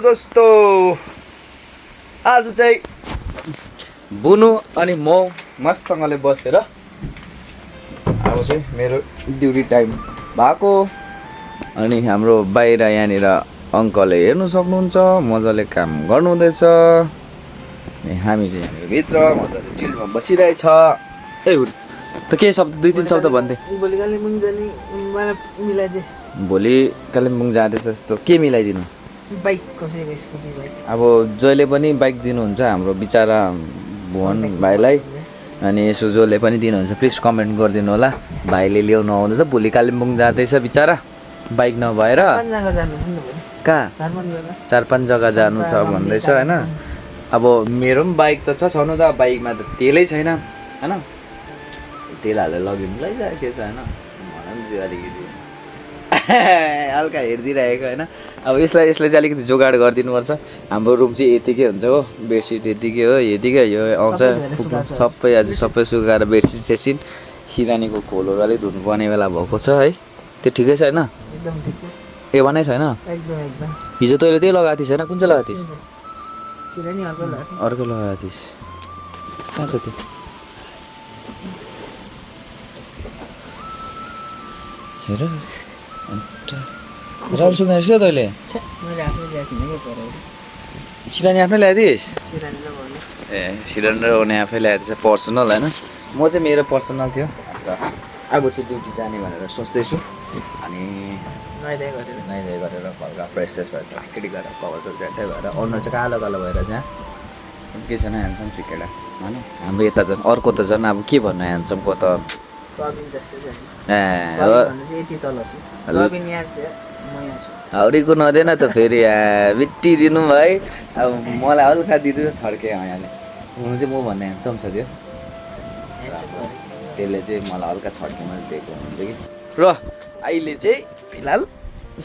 दोस्तों आज चाहिँ बुनु अनि म मस्तसँगले बसेर अब चाहिँ मेरो ड्युटी टाइम भएको अनि हाम्रो बाहिर यहाँनिर अङ्कलले हेर्नु सक्नुहुन्छ मजाले काम गर्नुहुँदैछ अनि हामी चाहिँ यहाँनिर भित्र मजाले चिलमा बसिरहेछ ए त के शब्द दुई तिन शब्द भन्थे भोलि कालिम्पोङ जाने मलाई मिलाइदिए भोलि कालिम्पोङ जाँदैछ जस्तो के मिलाइदिनु बाइक कसैको स्कुटी बाइक अब जहिले पनि बाइक दिनुहुन्छ हाम्रो बिचारा भुवन भाइलाई अनि यसो जसले पनि दिनुहुन्छ प्लिज कमेन्ट गरिदिनु होला भाइले ल्याउनु आउँदैछ भोलि कालिम्पोङ जाँदैछ बिचारा बाइक नभएर कहाँ 4-5 जग्गा जानु छ भन्दैछ होइन अब मेरो पनि बाइक त छ छनु त बाइकमा त तेलै छैन होइन तेल हालेर लगिनुलाई के छ होइन मलाई पनि त्यो अलिकति हल्का हेरिदिइरहेको होइन अब यसलाई चाहिँ अलिकति जोगाड गरिदिनुपर्छ हाम्रो रुम चाहिँ यतिकै हुन्छ हो बेडसिट यतिकै हो यतिकै यो आउँछ सबै आज सबै सुकाएर बेडसिट सेसिन सिरानीको खोलहरू अलिक धुनुपर्ने बेला भएको छ है त्यो ठिकै छ होइन एकदम ठिक छ ए भनै छैन एकदम एकदम हिजो तैँले त्यही लगाएको थिइस् होइन कुन चाहिँ लगाएको थिइस् सिरानी अर्को लगाएको थिइस् कहाँ छ त्यो हेर राल सुकाइस् क्या तैँले मैले आफै ल्याएको थिइनँ के पऱ्यो सिरानी आफ्नै ल्याइदिइस् सिरानी र भन्नु ए सिलिन्डर ओर्ने आफै ल्याएको थिएछ पर्सनल होइन म चाहिँ मेरो पर्सनल थियो अन्त अब चाहिँ ड्युटी जाने भनेर सोच्दैछु अनि नुहाइदिए गरेर नुहाइधुवाइ गरेर हल्का फ्रेस फ्रेस भएर झाँक्री गरेर कभर चाहिँ ज्यादै भएर अनुहार चाहिँ कालो कालो भएर चाहिँ के छैन ह्यान्डसम केटा होइन हाम्रो यता झन् अर्को त झन् अब के भन्नु ह्यान्डसमको त रबिन जस्तै छ ए यति तल छु रबिन यहाँ छ म यहाँ छु हाउडीको नदिएन त फेरि बिट्टी दिनु है अब मलाई हल्का दिँदै छड्के यहाँले हुनु चाहिँ म भन्ने ह्यान्डसम छ त्यो त्यसले चाहिँ मलाई हल्का छड्केमा दिएको हुन्छ कि र अहिले चाहिँ फिलहाल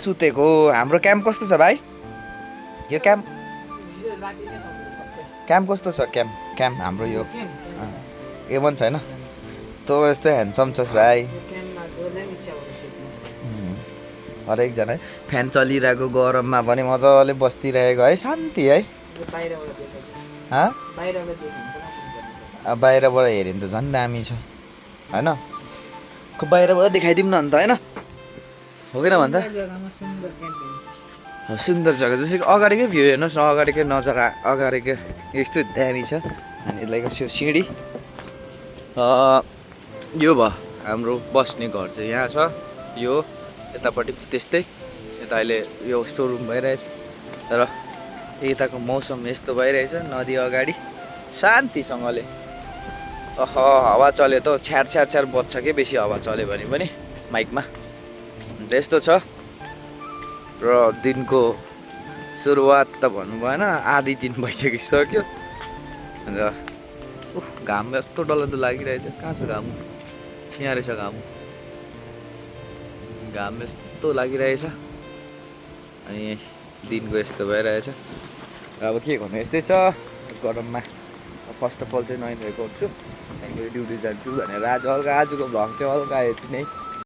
सुतेको हाम्रो क्याम्प कस्तो छ भाइ यो क्याम्प कस्तो छ क्याम्प हाम्रो यो A1 छैन तँ यस्तो ह्यान्डसम छस् भाइ हरेकजना फ्यान चलिरहेको गरममा पनि मजाले बस्तिरहेको है शान्ति है अब बाहिरबाट हेऱ्यो भने त झन् दामी छ होइन बाहिरबाट देखाइदिउँ न अन्त होइन हो कि न भन्दा सुन्दर जग्गा जस्तै कि अगाडिकै भ्यू हेर्नुहोस् न अगाडिकै नजारा अगाडिकै यस्तो दामी छ अनि यसलाई कसो सिँढी यो भयो हाम्रो बस्ने घर चाहिँ यहाँ छ यो यतापट्टि चाहिँ त्यस्तै यता अहिले यो स्टोर रुम भइरहेछ तर यताको मौसम यस्तो भइरहेछ नदी अगाडि शान्तिसँगले हावा चल्यो त छ्यार छ्यार छ्यार बज्छ कि बेसी हावा चल्यो भने पनि माइकमा अन्त यस्तो छ र दिनको सुरुवात त भन्नु भएन आधी दिन भइसकिसक्यो अन्त घाम यस्तो डरलाग्दो लागिरहेछ कहाँ छ घाम यहाँ रहेछ घाम यस्तो लागिरहेछ अनि दिनको यस्तो भइरहेछ अब के गर्नु यस्तै छ गरममा फर्स्ट अफ अल चाहिँ नुहाइधुवाइ गर्छु त्यहाँदेखि ड्युटी जान्छु भनेर आजको भ्लग चाहिँ हल्का यति नै